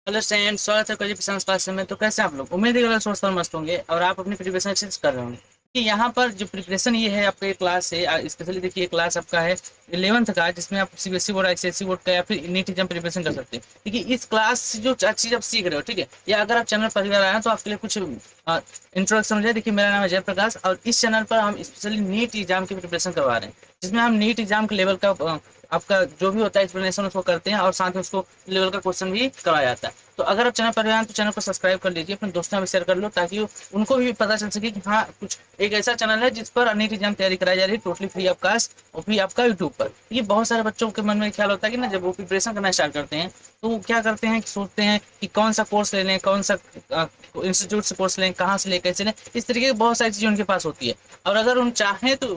Hello friend, स्वागत है कोई बिजनेस क्लास में। तो कैसे हैं आप लोग? उम्मीद है स्वस्थ और मस्त होंगे और आप अपनी प्रिपरेशन अच्छे से कर रहे होंगे कि यहाँ पर जो प्रिपरेशन ये है आपका, ये क्लास है स्पेशली देखिए, ये क्लास आपका है 11th का, जिसमें आप सीबीएसई बोर्ड, आईसीएसई बोर्ड का या फिर नीट एग्जाम प्रिपरेशन कर सकते हैं। देखिए इस क्लास से जो चीज़ आप सीख रहे हो, ठीक है, या अगर आप चैनल पर आए हैं तो आपके लिए कुछ इंट्रोडक्शन हो जाए। देखिए मेरा नाम है जयप्रकाश और इस चैनल पर हम स्पेशली नीट एग्जाम की प्रिपरेशन करवा रहे हैं, जिसमें हम नीट एग्जाम के लेवल का आपका जो भी होता है एक्सप्लेनेशन उसको करते हैं और साथ में उसको लेवल का क्वेश्चन भी कराया जाता है। तो अगर आप चैनल पर आए हैं तो चैनल को सब्सक्राइब कर लीजिए, अपने दोस्तों में शेयर कर लो ताकि उनको भी पता चल सके कि हाँ, कुछ एक ऐसा चैनल है जिस पर नीट एग्जाम तैयारी कराई जा रही है टोटली फ्री ऑफ कास्ट, और भी आपका यूट्यूब पर। ये बहुत सारे बच्चों के मन में ख्याल होता है कि ना, जब वो प्रिपरेशन करना स्टार्ट करते हैं तो वो क्या करते हैं कि सोचते हैं कि कौन सा कोर्स ले लें, कौन सा इंस्टीट्यूट से कोर्स लें, कहाँ से लें, कैसे लें। इस तरीके की बहुत सारी चीज़ें उनके पास होती है और अगर उन चाहें तो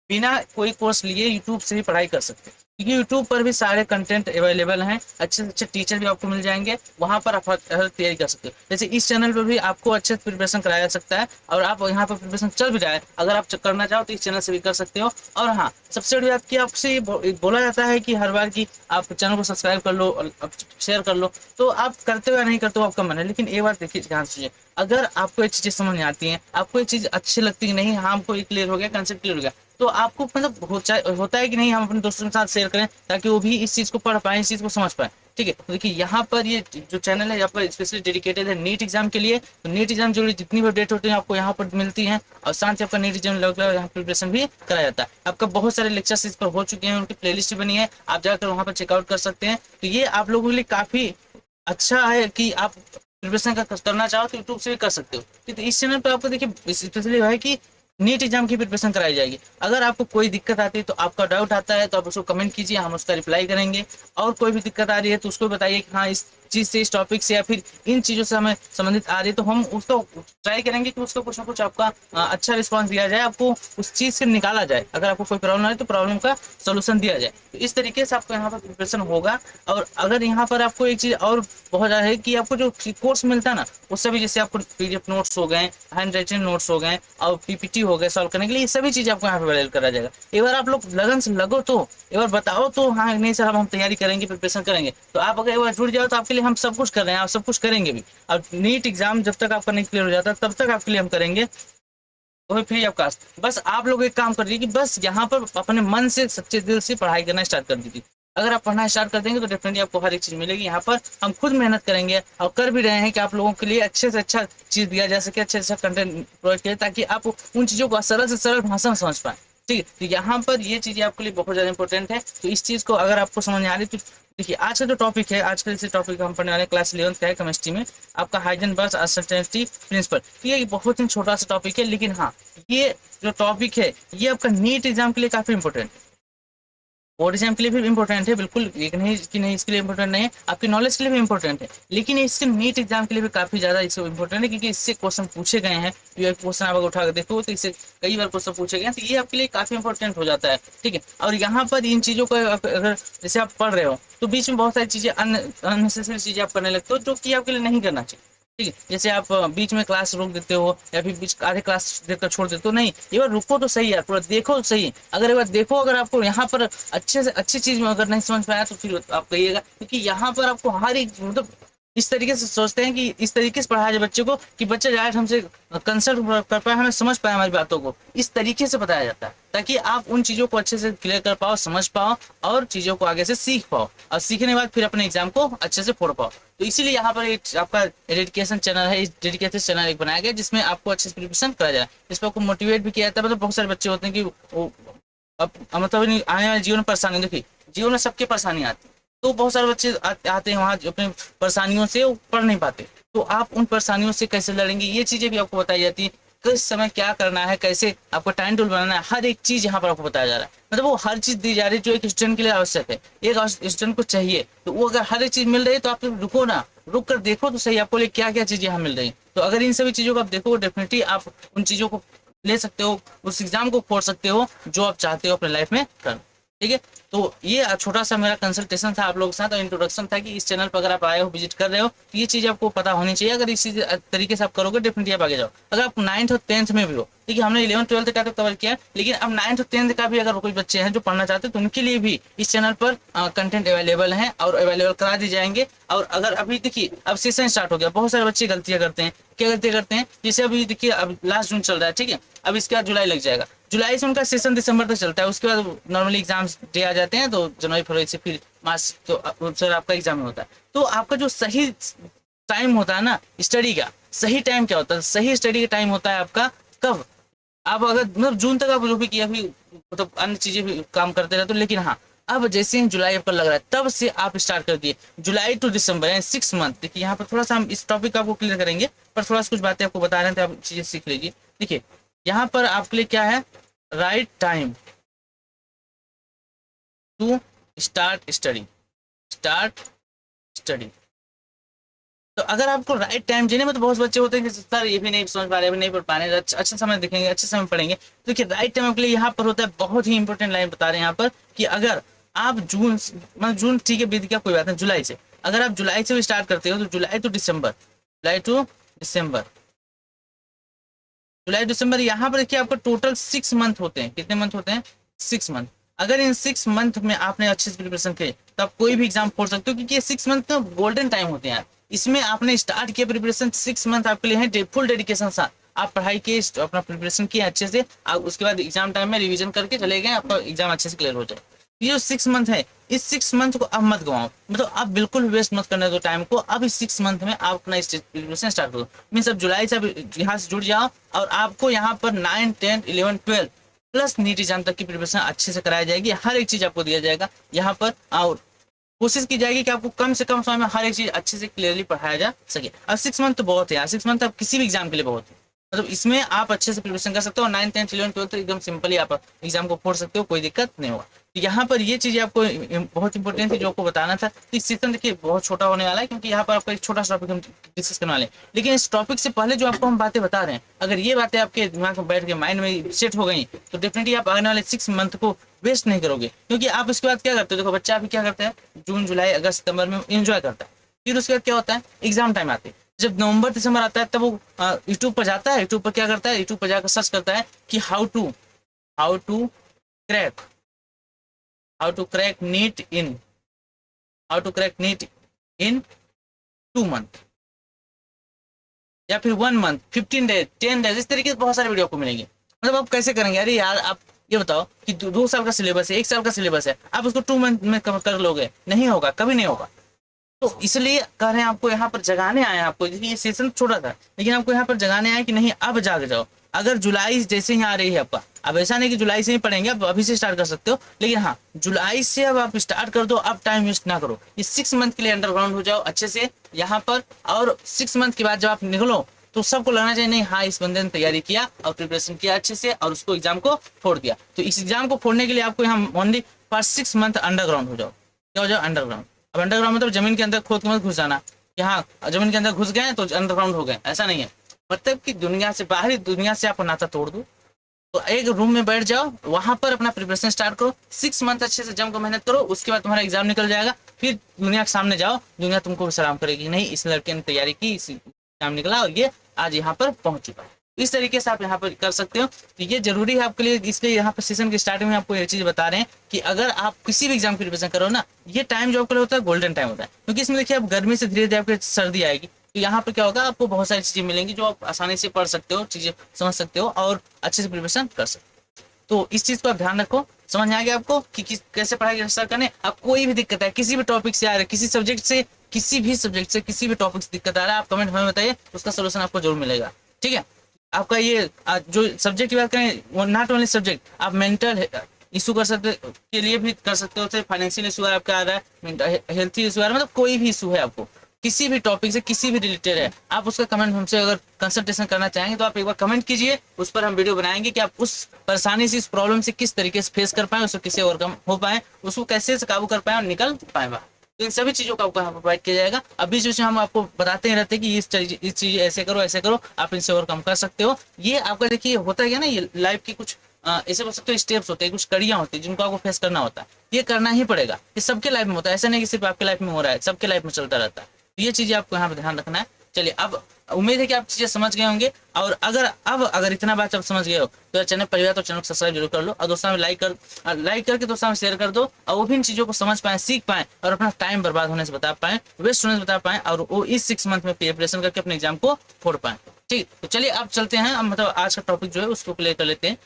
बिना कोई कोर्स लिए यूट्यूब से भी पढ़ाई कर सकते हैं, क्योंकि यूट्यूब पर भी सारे कंटेंट अवेलेबल हैं। अच्छे से अच्छे टीचर भी आपको मिल जाएंगे, वहाँ पर आप हर तैयारी कर सकते हो। जैसे इस चैनल पर भी आपको अच्छे से प्रिपरेशन कराया जा सकता है और आप यहाँ पर प्रिपरेशन चल भी रहा है, अगर आप करना चाहो तो इस चैनल से भी कर सकते हो। और हाँ, सबसे बड़ी बात की आपसे बोला जाता है कि हर बार की आप चैनल को सब्सक्राइब कर लो और शेयर कर लो, तो आप करते हो या नहीं करते हो आपका मन है, लेकिन एक बात देखिए ध्यान से, अगर आपको ये चीज़ें समझ में आती हैं, आपको ये चीज़ अच्छी लगती है नहीं, हाँ हमको ये क्लियर हो गया, कंसेप्ट क्लियर हो गया, तो आपको मतलब होता है कि नहीं हम अपने दोस्तों के साथ शेयर करें ताकि वो भी इस चीज़ को पढ़ पाए, इस चीज़ को समझ पाए। ठीक है, तो देखिए यहाँ पर ये जो चैनल है यहाँ पर स्पेशली डेडिकेटेड है नीट एग्जाम के लिए। तो नीट एग्जाम जो जितनी भी अपडेट होती है आपको यहाँ पर मिलती हैं और साथ ही आपका नीट एग्जाम लगभग यहाँ प्रिपरेशन भी कराया जाता है। आपका बहुत सारे लेक्चर्स इस पर हो चुके हैं, उनकी प्लेलिस्ट बनी है, आप जाकर वहाँ पर चेकआउट कर सकते हैं। तो ये आप लोगों के लिए काफ़ी अच्छा है कि आप प्रिपरेशन का करना चाहो तो यूट्यूब से भी कर सकते हो। तो इस चैनल पर आपको देखिए स्पेशली है कि नीट एग्जाम की प्रिपरेशन कराई जाएगी। अगर आपको कोई दिक्कत आती है तो आपका डाउट आता है तो आप उसको कमेंट कीजिए, हम उसका रिप्लाई करेंगे। और कोई भी दिक्कत आ रही है तो उसको बताइए कि हाँ इस चीज़ से, इस टॉपिक से या फिर इन चीज़ों से हमें संबंधित आ रही है, तो हम उसको ट्राई करेंगे कि उसका कुछ ना कुछ आपका अच्छा रिस्पॉन्स दिया जाए, आपको उस चीज़ से निकाला जाए। अगर आपको कोई प्रॉब्लम है तो प्रॉब्लम का सोल्यूशन दिया जाए। तो इस तरीके से आपको यहाँ पर प्रिपरेशन होगा। और अगर यहाँ पर आपको एक चीज़ और बहुत ज़्यादा है कि आपको जो कोर्स मिलता है ना, उससे भी जैसे आपको पीडीएफ नोट्स हो गए, हैंड राइटिंग नोट्स हो गए और पीपीटी हो गए सॉल्व करने के लिए, ये सभी चीज़ आपको यहाँ पे अवेलेबल करा जाएगा। एक बार आप लोग लगन से लगो तो, एक बार बताओ तो हाँ नहीं सर हम तैयारी करेंगे, प्रिपरेशन करेंगे, तो आप अगर एक बार जुड़ जाओ तो आपके लिए हम सब कुछ कर रहे हैं, आप सब कुछ करेंगे भी। और नीट एग्जाम जब तक आपका नहीं क्लियर हो जाता तब तक आपके लिए हम करेंगे, वो भी फ्री ऑफ कास्ट। बस आप लोग एक काम कर दीजिए कि बस यहाँ पर अपने मन से सच्चे दिल से पढ़ाई करना स्टार्ट कर दीजिए। अगर आप पढ़ना स्टार्ट कर देंगे तो डेफिनेटली आपको हर एक चीज़ मिलेगी। यहाँ पर हम खुद मेहनत करेंगे और कर भी रहे हैं कि आप लोगों के लिए अच्छे से अच्छा चीज़ दिया जा सके, अच्छे से अच्छा कंटेंट प्रोवाइड किया ताकि आप उन चीज़ों को सरल से सरल भाषा में समझ पाएं। ठीक है, तो यहाँ पर ये चीज़ें आपके लिए बहुत ज़्यादा इंपॉर्टेंट है। तो इस चीज़ को अगर आपको समझ में आ रही है तो देखिए आज का जो टॉपिक है, आज का जैसे टॉपिक हम पढ़ने वाले क्लास 11th का है केमिस्ट्री में, आपका हाइजेनबर्ग अनसर्टेनिटी प्रिंसिपल। ये बहुत ही छोटा सा टॉपिक है, लेकिन हाँ ये जो टॉपिक है ये आपका नीट एग्जाम के लिए काफी इंपॉर्टेंट है, बोर्ड एग्जाम के लिए भी इंपॉर्टेंट है, बिल्कुल एक नहीं कि नहीं इसके लिए इंपॉर्टेंट नहीं है, आपकी नॉलेज के लिए भी इंपॉर्टेंट है, लेकिन इसके नीट एग्जाम के लिए भी काफी ज्यादा इससे इंपॉर्टेंट है, क्योंकि इससे क्वेश्चन पूछे गए हैं। ये क्वेश्चन आप अगर उठा कर देखो तो इससे कई बार क्वेश्चन पूछे गए हैं, तो ये आपके लिए काफी इंपॉर्टेंट हो जाता है। ठीक है, और यहाँ पर इन चीजों को अगर जैसे आप पढ़ रहे हो तो बीच में बहुत सारी चीजें अननेसेसरी चीजें आप करने लगते हो जो कि आपके लिए नहीं करना चाहिए। ठीक है, जैसे आप बीच में क्लास रोक देते हो या फिर बीच आधे क्लास देकर छोड़ देते हो, नहीं एक बार रुको तो सही यार, पूरा देखो तो सही। अगर एक बार देखो, अगर आपको यहाँ पर अच्छे से अच्छी चीज में अगर नहीं समझ पाया तो फिर आप कहिएगा, क्योंकि यहाँ पर आपको हर एक मतलब इस तरीके से सोचते हैं कि इस तरीके से पढ़ाया जाए बच्चे को कि बच्चा डायरेक्ट हमसे कंसल्ट कर पाए, हमें समझ पाए हमारी बातों को, इस तरीके से बताया जाता है ताकि आप उन चीज़ों को अच्छे से क्लियर कर पाओ, समझ पाओ और चीज़ों को आगे से सीख पाओ, और सीखने के बाद फिर अपने एग्जाम को अच्छे से फोड़ पाओ। तो इसीलिए यहाँ पर एक आपका डेडिकेशन चैनल है, इस डेडिकेटेड चैनल एक बनाया गया जिसमें आपको अच्छे से प्रिपरेशन कराया जाए, इस पर आपको मोटिवेट भी किया जाता है। मतलब बहुत सारे बच्चे होते हैं कि वो अब मतलब आने वाले जीवन में परेशानी, देखिए जीवन में सबके परेशानी आती है, तो बहुत सारे बच्चे आते हैं वहाँ अपने परेशानियों से वो पढ़ नहीं पाते, तो आप उन परेशानियों से कैसे लड़ेंगे ये चीजें भी आपको बताई जाती है। किस समय क्या करना है, कैसे आपको टाइम टेबल बनाना है, हर एक चीज यहाँ पर आपको बताया जा रहा है। मतलब वो हर चीज दी जा रही है जो एक स्टूडेंट के लिए आवश्यक है, एक स्टूडेंट को चाहिए, तो वो अगर हर एक चीज मिल रही है तो आप रुको ना, रुक कर देखो तो सही आपको लिए क्या क्या चीज यहाँ मिल रही है। तो अगर इन सभी चीजों को आप देखो डेफिनेटली आप उन चीजों को ले सकते हो, उस एग्जाम को फोड़ सकते हो जो आप चाहते हो अपने लाइफ में करना। ठीक है। तो ये छोटा सा मेरा कंसल्टेशन था आप लोगों के साथ और इंट्रोडक्शन था कि इस चैनल पर अगर आप आए हो, विजिट कर रहे हो, तो ये चीज़ आपको पता होनी चाहिए। अगर इसी तरीके से आप करोगे डेफिनेटली आप आगे जाओ। अगर आप 9th और 10th में भी हो, ठीक है, हमने 11th 12th का तो कवर किया, लेकिन अब 9th और 10th का भी अगर कोई बच्चे हैं जो पढ़ना चाहते हैं तो उनके लिए भी इस चैनल पर कंटेंट अवेलेबल है और अवेलेबल करा दिए जाएंगे। और अगर अभी देखिए अब सेशन स्टार्ट हो गया, बहुत सारे बच्चे गलतियां करते हैं। क्या गलतियां करते हैं? जैसे अभी देखिए अब लास्ट जून चल रहा है, ठीक है, अब इसके बाद जुलाई लग जाएगा, जुलाई से उनका सेशन दिसंबर तक चलता है, उसके बाद नॉर्मली एग्जाम्स डे आ जाते हैं, तो जनवरी फरवरी से फिर मार्च तो सर आपका एग्जाम होता है। तो आपका जो सही टाइम होता है ना स्टडी का, सही टाइम क्या होता है? सही स्टडी का टाइम होता है आपका कब? आप अगर मतलब जून तक आप जो भी किया भी मतलब अन्य चीजें भी काम करते रहते हो, लेकिन हाँ अब जैसे ही जुलाई आपका लग रहा है तब से आप स्टार्ट कर दिए, जुलाई टू दिसंबर यानी 6 मंथ। देखिए यहाँ पर थोड़ा सा हम इस टॉपिक आपको क्लियर करेंगे, पर थोड़ा सा कुछ बातें आपको बता रहे हैं तो आप चीजें सीख लीजिए। देखिए यहाँ पर आपके लिए क्या है, right time to start study, start study. तो अगर आपको राइट टाइम चाहिए में, तो बहुत बच्चे होते हैं कि सर ये भी नहीं समझ पा रहे, अभी नहीं पढ़ पा रहे, अच्छे समय देखेंगे, अच्छे समय पढ़ेंगे। तो देखिए राइट टाइम आपके लिए यहाँ पर होता है, बहुत ही इंपॉर्टेंट लाइन बता रहे हैं यहाँ पर कि अगर आप जून मतलब जून ठीक है बीत गया कोई बात नहीं, जुलाई से अगर आप जुलाई से भी स्टार्ट करते हो तो जुलाई टू दिसंबर, जुलाई टू दिसंबर, जुलाई दिसंबर, यहाँ पर देखिए आपका टोटल 6 मंथ होते हैं। कितने मंथ होते हैं? 6 मंथ। अगर इन 6 मंथ में आपने अच्छे से प्रिपरेशन किए तो आप कोई भी एग्जाम फोड़ सकते हो, क्योंकि ये 6 मंथ तो गोल्डन टाइम होते हैं। इसमें आपने स्टार्ट किया प्रिपरेशन, 6 मंथ आपके लिए है फुल डेडिकेशन साथ आप पढ़ाई के अपना प्रिपरेशन किए अच्छे से, आप उसके बाद एग्जाम टाइम में रिवीजन करके चले गए, आपका एग्जाम अच्छे से क्लियर हो जाए। ये जो 6 मंथ है, इस 6 मंथ को अब मत गवाओ, मतलब आप बिल्कुल वेस्ट मत करने दो टाइम को। अब इस 6 मंथ में आप अपना प्रिपरेशन स्टार्ट करो। मीन्स अब जुलाई से आप यहाँ से जुड़ जाओ और आपको यहाँ पर 9, 10, 11, 12 प्लस नीट एग्जाम तक की प्रिपरेशन अच्छे से कराई जाएगी। हर एक चीज आपको दिया जाएगा यहाँ पर, और कोशिश की जाएगी कि आपको कम से कम समय में हर एक चीज अच्छे से क्लियरली पढ़ाया जा सके। अब 6 मंथ तो बहुत है यार, 6 मंथ आप किसी भी एग्जाम के लिए बहुत है, मतलब इसमें आप अच्छे से प्रिपरेशन कर सकते हो। 9, 10, 11, 12 तो एकदम सिंपली आप एग्जाम को फोड़ सकते हो, कोई दिक्कत नहीं होगा। तो यहाँ पर ये चीज आपको बहुत इंपॉर्टेंट थी जो आपको बताना था। तो इस सेशन देखिए बहुत छोटा होने वाला है, क्योंकि यहाँ पर आपका एक छोटा सा टॉपिक हम डिस्कस करने वाले हैं। लेकिन इस टॉपिक से पहले जो आपको हम बातें बता रहे हैं, अगर ये बातें आपके दिमाग में बैठ के माइंड में सेट हो गई तो डेफिनेटली आप आने वाले 6 मंथ को वेस्ट नहीं करोगे। क्योंकि आप इसके बाद क्या करते हो, देखो बच्चा अभी क्या करता है, जून जुलाई अगस्त सितंबर में एंजॉय करता है, फिर उसके बाद क्या होता है, एग्जाम टाइम आते हैं, जब नवंबर दिसंबर आता है तब वो यूट्यूब पर जाता है, यूट्यूब पर क्या करता है, यूट्यूब पर जाकर सर्च करता है कि how to crack how to crack NEET in how to crack NEET in 2 month या फिर 1 मंथ, 15 डेज, 10 डेज, इस तरीके से बहुत सारे वीडियो आपको मिलेंगे। मतलब आप कैसे करेंगे? अरे यार आप ये बताओ कि 2 साल का सिलेबस है, 1 साल का सिलेबस है, आप उसको 2 मंथ में कवर कर लोगे? नहीं होगा, कभी नहीं होगा। तो इसलिए कह रहे हैं आपको यहाँ पर जगाने आए हैं आपको, ये सेशन छोटा था लेकिन आपको यहाँ पर जगाने आए कि नहीं अब जाग जाओ। अगर जुलाई जैसे ही आ रही है आपका, अब ऐसा नहीं कि जुलाई से ही पढ़ेंगे, आप अभी से स्टार्ट कर सकते हो, लेकिन हाँ जुलाई से अब आप स्टार्ट कर दो, अब टाइम वेस्ट ना करो। ये 6 मंथ के लिए अंडरग्राउंड हो जाओ अच्छे से यहाँ पर, और 6 मंथ के बाद जब आप निकलो तो सबको लगना चाहिए नहीं हाँ इस बंदे ने तैयारी किया और प्रिपरेशन किया अच्छे से और उसको एग्जाम को फोड़ दिया। तो इस एग्जाम को फोड़ने के लिए आपको यहाँ ओनली फॉर 6 मंथ अंडरग्राउंड हो जाओ। क्या हो जाओ? अंडरग्राउंड। अब अंडरग्राउंड मतलब जमीन के अंदर खोद के मत घुस जाना कि हाँ जमीन के अंदर घुस गए तो अंडरग्राउंड हो गए, ऐसा नहीं है। मतलब कि दुनिया से, बाहरी दुनिया से आपको नाता तोड़ दो, तो एक रूम में बैठ जाओ, वहां पर अपना प्रिपरेशन स्टार्ट करो, 6 मंथ अच्छे से जम कर मेहनत करो, उसके बाद तुम्हारा एग्जाम निकल जाएगा, फिर दुनिया के सामने जाओ, दुनिया तुमको सलाम करेगी, नहीं इस लड़के ने तैयारी की, इस एग्जाम निकला और ये आज यहाँ पर पहुंच चुका है। इस तरीके से आप यहाँ पर कर सकते हो। तो ये जरूरी है आपके लिए, इसलिए यहाँ पर सेशन के स्टार्टिंग में आपको ये चीज बता रहे हैं कि अगर आप किसी भी एग्जाम की प्रिपरेशन करो ना, ये टाइम जो आपके लिए होता है गोल्डन टाइम होता है। क्योंकि इसमें देखिए अब गर्मी से धीरे धीरे आपके सर्दी आएगी, तो यहाँ पर क्या होगा, आपको बहुत सारी चीजें मिलेंगी जो आप आसानी से पढ़ सकते हो, चीजें समझ सकते हो और अच्छे से प्रिपरेशन कर सकते हो। तो इस चीज को आप ध्यान रखो। समझ में आ गया आपको कि कैसे पढ़ाई स्टार्ट करने? आप कोई भी दिक्कत है किसी भी टॉपिक से आ रहा है, किसी सब्जेक्ट से, किसी भी सब्जेक्ट से, किसी भी टॉपिक से दिक्कत आ रहा है, आप कमेंट में बताइए, उसका सोल्यूशन आपको जरूर मिलेगा। ठीक है, आपका ये जो सब्जेक्ट की बात करें, वो नॉट ओनली सब्जेक्ट, आप मेंटल इशू कर सकते के लिए भी कर सकते हो, फाइनेंशियल इशू आपका आ रहा है, हेल्थ इशू आ रहा है, मतलब कोई भी इशू है आपको किसी भी टॉपिक से, किसी भी रिलेटेड है, आप उसका कमेंट हमसे अगर कंसल्टेशन करना चाहेंगे तो आप एक बार कमेंट कीजिए, उस पर हम वीडियो बनाएंगे कि आप उस परेशानी से, इस प्रॉब्लम से किस तरीके से फेस कर पाए, उसको कैसे ओवरकम हो पाए, उसको कैसे से काबू कर पाए और निकल पाए। तो इन सभी चीजों का आपको यहाँ पर प्रोवाइड किया जाएगा। अभी जो हम आपको बताते ही रहते हैं कि इस चीज ऐसे करो, ऐसे करो, आप इनसे ओवरकम कर सकते हो। ये आपका देखिए होता है क्या ना, ये लाइफ की कुछ ऐसे बोल सकते हो स्टेप्स होते हैं, कुछ कड़ियाँ होती है जिनको आपको फेस करना होता है। ये करना ही पड़ेगा, ये सबके लाइफ में होता है, ऐसा नहीं कि सिर्फ आपके लाइफ में हो रहा है, सबके लाइफ में चलता रहता है। तो ये चीज़ें आपको यहाँ पर ध्यान रखना है। चलिए, अब उम्मीद है कि आप चीज़ें समझ गए होंगे। और अगर इतना बात आप समझ गए हो तो चैनल परिवार तो चैनल को सब्सक्राइब जरूर कर लो, और दोस्तों में लाइक करके दोस्तों में शेयर कर दो, और वो भी इन चीज़ों को समझ पाए, सीख पाए, और अपना टाइम बर्बाद होने से बता पाए, वेस्ट होने से बता पाए, और वो इस 6 मंथ में प्रिपरेशन करके अपने एग्जाम को फोड़ पाए। ठीक, तो चलिए अब चलते हैं, अब मतलब आज का टॉपिक जो है उसको प्ले कर लेते हैं।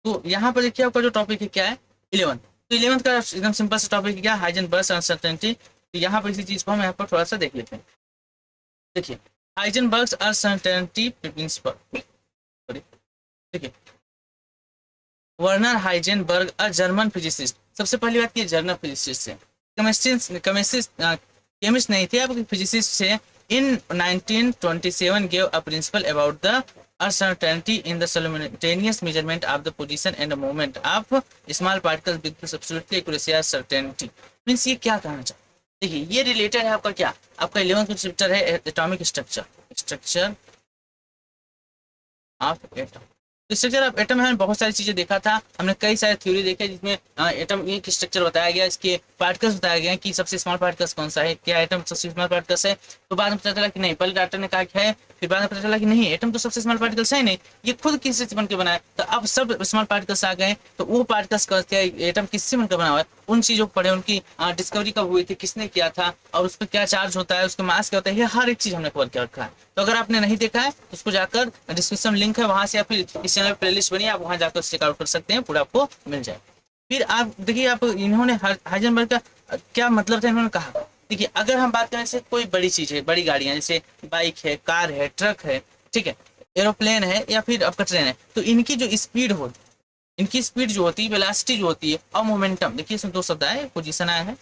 तो यहाँ पर देखिए आपका जो टॉपिक है क्या है, 11। तो 11 का एकदम सिंपल सा टॉपिक है क्या, हाइजेनबर्ग अनसर्टेनिटी। तो यहाँ पर इसी चीज को हम यहाँ पर थोड़ा सा देख लेते हैं। देखिए, हाइजेनबर्ग अनसर्टेनिटी प्रिंसिपल, देखिए, Werner Heisenberg a German physicist. सबसे पहली बात की जर्मन फिजिसिस्ट है, केमिस्ट नहीं थे, आपके फिजिसिस्ट थे। इन 1927 gave a principle about the uncertainty in the simultaneous measurement of the position and the movement of small particles with absolutely accuracy or certainty। Means ये क्या कहना चाहते हैं, देखिए ये रिलेटेड है आपका क्या, आपका 11th चैप्टर है atomic structure of atom. Structure of atom में बहुत सारी चीजें देखा था, हमने कई सारे थ्योरी देखे जिसमें एटम की स्ट्रक्चर बताया गया, इसके पार्टिकल्स बताया गया कि सबसे स्मॉल पार्टिकल्स कौन सा है, क्या एटम सबसे स्मॉल पार्टिकल्स है। तो बाद में पता चला कि नहीं, पहले डॉक्टर ने कहा कि है, फिर बाद में पता चला कि नहीं, एटम तो सबसे स्मॉल पार्टिकल्स है नहीं, ये खुद किससे बन के बना है। तो अब सब स्मॉल पार्टिकल्स आ गए, तो वो पार्टिकल्स एटम किससे बनकर बना हुआ है, उन चीजों को पढ़े, उनकी डिस्कवरी कब हुई थी, किसने किया था, और उस पर क्या चार्ज होता है, उसका मास क्या होता है, ये हर एक चीज हमने कवर कर रखा है। तो अगर आपने नहीं देखा है तो उसको जाकर डिस्क्रिप्शन लिंक है, वहां से, या फिर इस चैनल प्लेलिस्ट बनी, आप वहां जाकर चेकआउट कर सकते हैं, पूरा आपको मिल जाए। फिर आप देखिए, आप इन्होंने हाइजेनबर्ग का क्या मतलब था, इन्होंने कहा, देखिए अगर हम बात करें से कोई बड़ी चीज है, बड़ी गाड़ियां जैसे बाइक है, कार है, ट्रक है, ठीक है, एरोप्लेन है, या फिर आपका ट्रेन है, तो इनकी जो स्पीड होती, इनकी स्पीड जो होती है, वेलोसिटी जो होती है, और मोमेंटम, देखिए इसमें दो शब्द आए, पोजीशन आया है,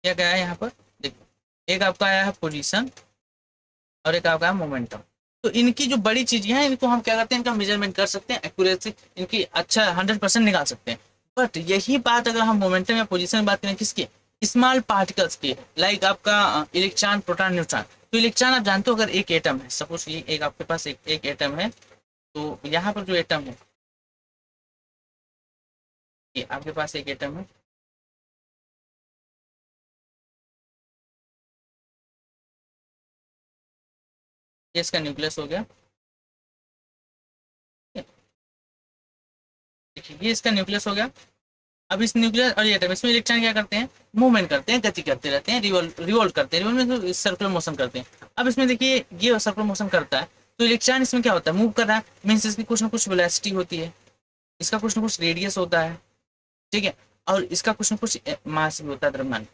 क्या क्या है यहाँ पर, देखिए एक आपका आया है पोजीशन, और एक आपका है मोमेंटम। तो इनकी जो बड़ी चीजें हैं, इनको हम क्या करते हैं, इनका मेजरमेंट कर सकते हैं, एक्यूरेसी इनकी अच्छा 100% निकाल सकते हैं। बट यही बात अगर हम मोमेंटम या पोजीशन की बात करें, किसकी, स्मॉल पार्टिकल्स की, लाइक आपका इलेक्ट्रॉन, प्रोटॉन, न्यूट्रॉन। तो इलेक्ट्रॉन आप जानते हो, अगर एक एटम है, सपोज ये एक आपके पास एक एटम है, तो यहाँ पर जो एटम है, ये आपके पास एक एटम है, ये इसका न्यूक्लियस हो गया, देखिए ये इसका न्यूक्लियस हो गया। अब इस न्यूक्लियस और एटम, इसमें इलेक्ट्रॉन क्या करते हैं, मूवमेंट करते हैं, गति करते रहते हैं, रिवॉल्व करते हैं, रिवॉल्व में सर्कुलर मोशन करते हैं। अब इसमें देखिए ये सर्कुलर मोशन करता है, तो इलेक्ट्रॉन इसमें क्या होता है, मूव कर रहा है, मीन्स इसकी कुछ ना कुछ वेलोसिटी होती है, इसका कुछ ना कुछ रेडियस होता है, ठीक है, और इसका कुछ ना कुछ मास भी होता है, द्रव्यमान।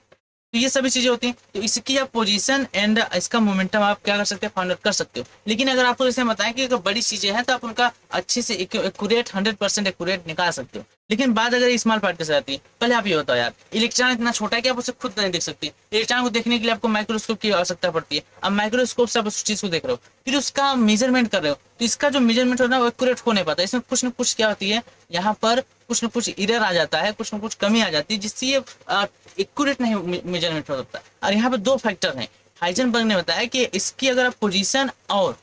तो ये सभी चीजें होती हैं, तो इसकी आप पोजीशन एंड इसका मोमेंटम आप क्या कर सकते हैं, फाइंड आउट कर सकते हो। लेकिन अगर आपको जैसे बताएं कि अगर बड़ी चीजें हैं तो आप उनका अच्छे से एक्यूरेट 100% एक्यूरेट निकाल सकते हो। लेकिन बात अगर स्मॉल पार्टिकल से आती है, पहले आप ये बताओ यार, इलेक्ट्रॉन इतना छोटा है कि आप उसे खुद नहीं देख सकते, इलेक्ट्रॉन को देखने के लिए आपको माइक्रोस्कोप की आवश्यकता पड़ती है। अब माइक्रोस्कोप से आप उस चीज को देख रहे हो, फिर उसका मेजरमेंट कर रहे हो, तो इसका जो मेजरमेंट होता है वो एक्यूरेट हो नहीं पाता, इसमें कुछ ना कुछ क्या होती है, यहाँ पर कुछ ना कुछ इरर आ जाता है, कुछ ना कुछ कमी आ जाती है, जिससे ये एक्यूरेट नहीं मेजरमेंट हो सकता। और यहाँ पे दो फैक्टर हैं, हाइजेनबर्ग ने बताया कि इसकी अगर आप पोजीशन और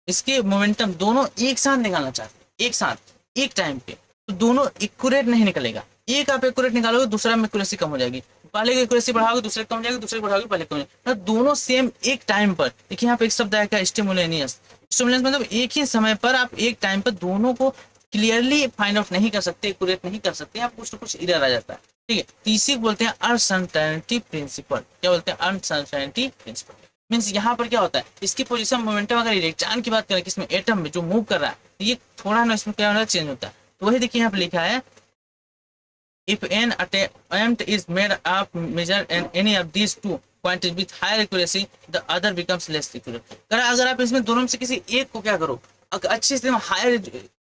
इसके मोमेंटम दोनों एक साथ निकालना चाहते हैं, एक साथ एक टाइम पे, तो दोनों एक्यूरेट नहीं निकलेगा। एक आप एक्यूरेट निकालोगे, दूसरा में एक्यूरेसी कम हो जाएगी, पहले की एक्यूरेसी बढ़ाओगे, दूसरे कम हो जाएगी, दूसरे बढ़ाओगे, पहले कम हो जाएगी, तो दोनों सेम एक टाइम पर। देखिए यहाँ पे एक शब्द आया क्या, स्टिमुलेनियस। स्टिमुलेनियस मतलब एक ही समय पर आप एक टाइम पर दोनों को क्लियरली फाइंड आउट नहीं कर सकते, एक्यूरेट नहीं कर सकते, आप कुछ ना कुछ इरर आ जाता है, ठीक है। तीसरी बोलते हैं अनसर्टेनिटी प्रिंसिपल। क्या बोलते हैं, अनसर्टेनिटी प्रिंसिपल। मीन्स यहाँ पर क्या होता है, इसकी पोजीशन मोमेंटम, अगर इलेक्ट्रॉन की बात करें कि इसमें एटम में जो मूव कर रहा है, ये थोड़ा ना इसमें क्या होता है, चेंज होता है। तो वही देखिए यहाँ पर लिखा है, if an attempt is made of measure and any of these two quantities with higher accuracy, the other becomes less accurate। अगर आप इसमें दोनों में से किसी एक को क्या करो, अच्छे से हायर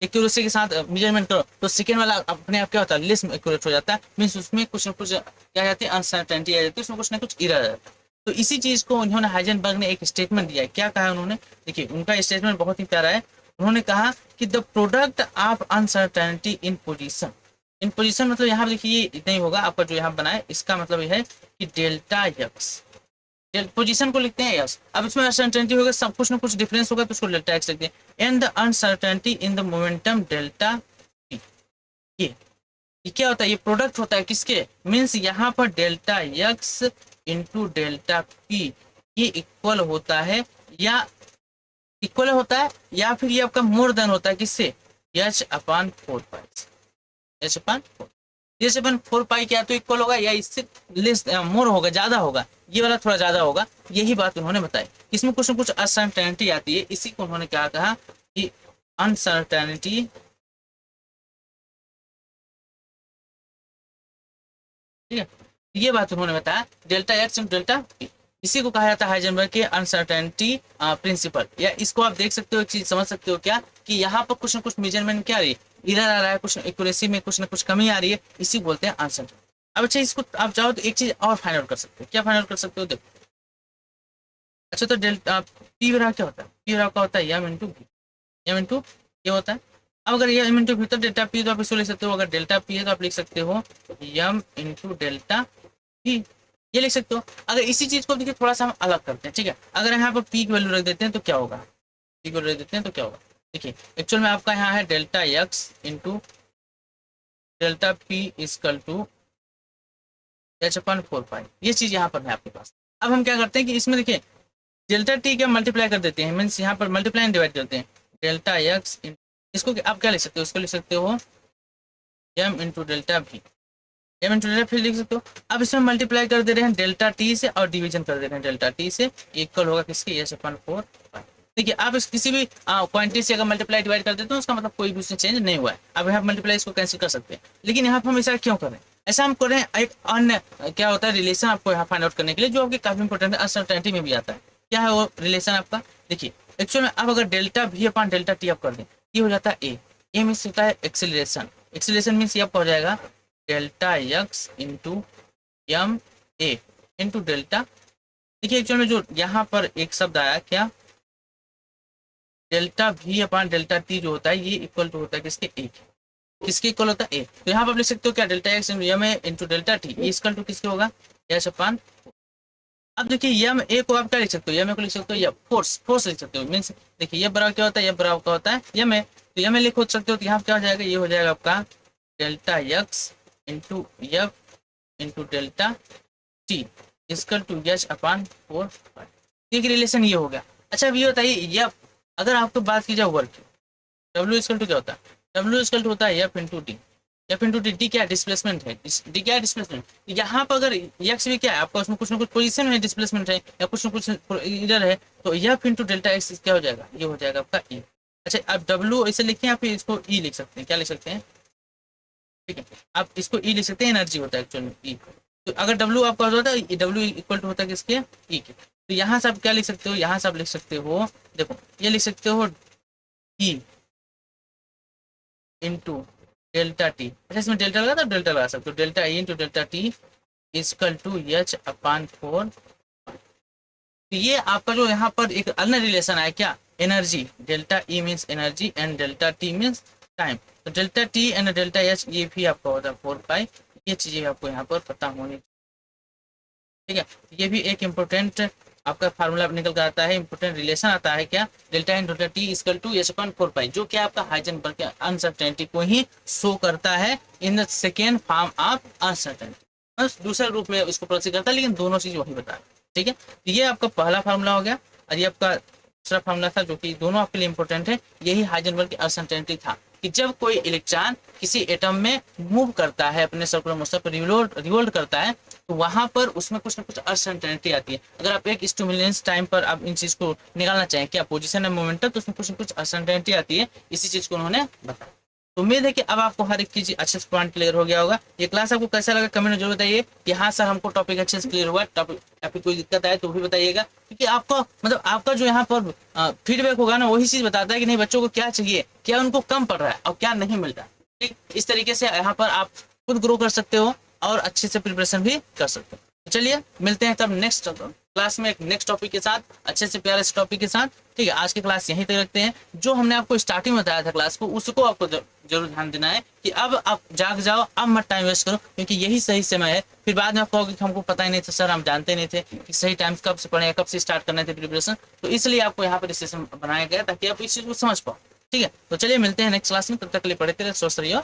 एक्यूरेसी के साथ मेजरमेंट करो, तो सेकेंड वाला अपने आप क्या होता है, लेस एक्यूरेट हो जाता है, मीन्स उसमें कुछ ना कुछ क्या जाती है, अनसर्टेनिटी आ जाती है, उसमें कुछ ना कुछ इरर आ जाता है। तो इसी चीज को उन्होंने हाइजेनबर्ग ने एक स्टेटमेंट दिया है, क्या कहा उन्होंने, देखिए उनका स्टेटमेंट बहुत ही प्यारा है। उन्होंने कहा कि the product of uncertainty in position, in position मतलब यहाँ देखिए ये नहीं होगा आपका, जो यहाँ बनाए इसका मतलब ये है कि डेल्टा एक्स, पोजीशन को लिखते हैं यस। अब इसमें अनसर्टेनिटी होगा, सब कुछ ना कुछ डिफरेंस होगा तो उसको डेल्टा एक्स लिखते हैं। And the uncertainty in the momentum delta T, ये क्या होता है, ये प्रोडक्ट होता है किसके, मीन्स यहाँ पर delta x into delta P ये इक्वल होता है या फिर ये आपका मोर देन होता है किससे, एच अपान 4 पाई, एच अपान 4, एच अपान 4 पाई क्या तो इक्वल होगा या इससे लेस मोर होगा, ज्यादा होगा, ये वाला थोड़ा ज्यादा होगा। यही बात उन्होंने बताई। इसमें कुछ न कुछ अनसर्टेनिटी आती है, इसी को उन्होंने क्या कहा कि अनसर्टेनिटी, ठीक है, ये बात उन्होंने बताया delta x into delta P, इसी को कहा जाता है हाइजेनबर्ग के अनसर्टेनिटी प्रिंसिपल। या इसको आप देख सकते हो, एक चीज समझ सकते हो क्या कि यहाँ पर कुछ ना कुछ मेजरमेंट क्या आ रही है, इधर आ रहा है, कुछ एक्यूरेसी में कुछ ना कुछ कमी आ रही है, इसी को बोलते हैं अनसर्टेनिटी। अब अच्छा इसको आप चाहो तो एक चीज और फाइंड आउट कर सकते हो, क्या फाइंड आउट कर सकते हो, देखो अच्छा तो डेल्टा पी बराबर क्या होता है, पी बराबर क्या होता है M into V, M into ये होता है। अब अगर ये एम इंटू वी तो डेल्टा पी तो आप इसको लिख सकते हो, अगर डेल्टा पी है तो आप लिख सकते हो एम इंटू डेल्टा पी, ये लिख सकते हो। अगर इसी चीज को देखिए थोड़ा सा हम अलग करते हैं, ठीक है, अगर यहाँ पर पी की वैल्यू रख देते हैं तो क्या होगा, पी की वैल्यू रख देते हैं तो क्या होगा, देखिए एक्चुअल में आपका यहाँ है delta x into delta p equal to h upon 4 pi, ये चीज यहाँ पर है आपके पास। अब हम क्या करते हैं कि इसमें देखिए डेल्टा टी क्या मल्टीप्लाई कर देते हैं, मीन्स यहाँ पर मल्टीप्लाई डिवाइड करते हैं, डेल्टा एक्स, इसको आप क्या लिख सकते हो, इसको लिख सकते हो M into delta V, M into delta फिर लिख सकते हो। अब इसमें मल्टीप्लाई कर दे रहे हैं डेल्टा टी से और डिवीजन कर दे रहे हैं डेल्टा टी से, इक्वल होगा किसके, एच अपन 4 पाई। देखिए आप इस किसी भी क्वांटिटी से अगर मल्टीप्लाई डिवाइड कर देते हो उसका मतलब कोई भी उसमें चेंज नहीं हुआ है। अब यहाँ मल्टीप्लाई इसको कैंसिल कर सकते हैं, लेकिन यहाँ पर हम ऐसा क्यों करें, ऐसा हम करें एक अन्य क्या होता है रिलेशन आपको यहाँ फाइंड आउट करने के लिए, जो आपके काफी इंपॉर्टेंट है, अनसर्टेनिटी में भी आता है। क्या है वो रिलेशन आपका, देखिए एक्चुअल में अब अगर delta V upon delta T आप कर दें, ये हो जाता है ए मीन्स होता है एक्सेलरेशन, एक्सेलरेशन मीन्स ये आपका हो जाएगा delta x into M A into delta. देखिए एक्चुअल में जो यहाँ पर एक शब्द आया क्या, delta V upon delta T जो होता है ये इक्वल टू होता है किसके, ए, किसके इक्वल होता है ए, तो यहाँ पर आप लिख सकते हो क्या delta x into M A into delta T equal to किसके होगा, एच अपान। अब देखिए एम ए को आप क्या लिख सकते हो, एम ए को लिख सकते हो या फोर्स लिख सकते हो, मीन्स देखिए ये बराबर क्या होता है, ये बराबर क्या होता है एम ए, तो एम ए लिख सकते हो, तो यहाँ क्या हो जाएगा, ये हो जाएगा आपका delta x into f into delta T equal to h upon 4, ठीक रिलेशन ये हो गया। अच्छा अब ये बताइए एफ, अगर आपको बात की जाए वर्क, डब्ल्यू इक्वल टू क्या होता है, डब्ल्यू इक्वल टू होता है F into T, F into T, T क्या डिस्प्लेसमेंट है, डी क्या डिस्प्लेसमेंट, यहाँ पर अगर एक्स भी क्या है आपका, उसमें कुछ ना कुछ पोजीशन में डिस्प्लेसमेंट है या कुछ ना कुछ इधर है, तो एफ इंटू डेल्टा एक्स क्या हो जाएगा, ये हो जाएगा आपका ई। अच्छा अब डब्ल्यू ऐसे लिखते हैं या फिर इसको ई लिख सकते हैं, क्या लिख सकते हैं, ठीक है आप इसको ई लिख सकते हैं, एनर्जी होता है एक्चुअल में ई, तो अगर डब्ल्यू आपका होता है डब्ल्यू इक्वल टू होता है किसके, ई के, तो यहाँ से आप क्या लिख सकते हो, यहाँ से आप लिख सकते हो, देखो ये लिख सकते हो ई इंटू डेल्टा टी, अच्छा इसमें डेल्टा लगा तो डेल्टा लगा सकते हो, delta E into delta T equal to h upon 4। तो ये आपका जो यहाँ पर एक अन्य रिलेशन है क्या, energy, delta E means energy and delta t means time, तो delta t and delta h ये भी आपका होता है 4 पाई, ये चीजें आपको यहाँ पर पता होनी, ठीक है, ये भी एक इम्पोर्टेंट आपका फार्मूला निकल कर आता है, इंपोर्टेंट रिलेशन आता है क्या, delta in delta T equal to h upon 4 pi, जो कि आपका हाइजेनबर्ग के अनसर्टेनिटी को ही शो करता है in the second form of uncertainty, बस दूसरे रूप में इसको प्रोसीड करता है, लेकिन दोनों चीज वही बता है, ठीक है। तो ये आपका पहला फार्मूला हो गया और ये आपका दूसरा फार्मूला था, जो कि दोनों आपके लिए इंपॉर्टेंट है। यही हाइजेनबर्ग की अनसर्टेनिटी था कि जब कोई इलेक्ट्रॉन किसी एटम में मूव करता है, अपने सर्कुलर मोशन पर रिवोल्ट करता है, तो वहां पर उसमें कुछ ना कुछ अनसर्टेनिटी आती है। अगर आप 1:1 टाइम पर आप इन चीज को निकालना चाहें क्या पोजीशन है मोमेंटम, तो उसमें कुछ ना कुछ अनसर्टेनिटी आती है, इसी चीज को उन्होंने बताया। तो उम्मीद है कि अब आपको हर एक चीज अच्छे से पॉइंट क्लियर हो गया होगा। ये क्लास आपको कैसा लगा कमेंट में जरूर बताइए कि हाँ सर हमको टॉपिक अच्छे से क्लियर हुआ, टॉपिक आपकी कोई दिक्कत आए तो भी बताइएगा, क्योंकि आपको मतलब आपका जो यहाँ पर फीडबैक होगा ना, वही चीज बताता है कि नहीं बच्चों को क्या चाहिए, क्या उनको कम पड़ रहा है और क्या नहीं मिल रहा है। ठीक, इस तरीके से यहाँ पर आप खुद ग्रो कर सकते हो और अच्छे से प्रिपरेशन भी कर सकते हो। चलिए मिलते हैं तब नेक्स्ट क्लास में एक नेक्स्ट टॉपिक के साथ, अच्छे से प्यारे से टॉपिक के साथ। ठीक है, आज की क्लास यहीं तक रखते हैं। जो हमने आपको स्टार्टिंग में बताया था क्लास को, उसको आपको जरूर ध्यान देना है कि अब आप जाग जाओ, अब मत टाइम वेस्ट करो, क्योंकि यही सही समय है। फिर बाद में आप कहोगे कि हमको पता ही नहीं था सर, हम जानते नहीं थे कि सही टाइम कब से पढ़ेगा, कब से स्टार्ट करना थे प्रिपरेशन। तो इसलिए आपको यहाँ पर सेशन बनाया गया ताकि आप इस चीज को समझ पाओ। ठीक है, तो चलिए मिलते हैं नेक्स्ट क्लास में, तब तक के लिए पढ़ते रहिए, स्वस्थ रहिए।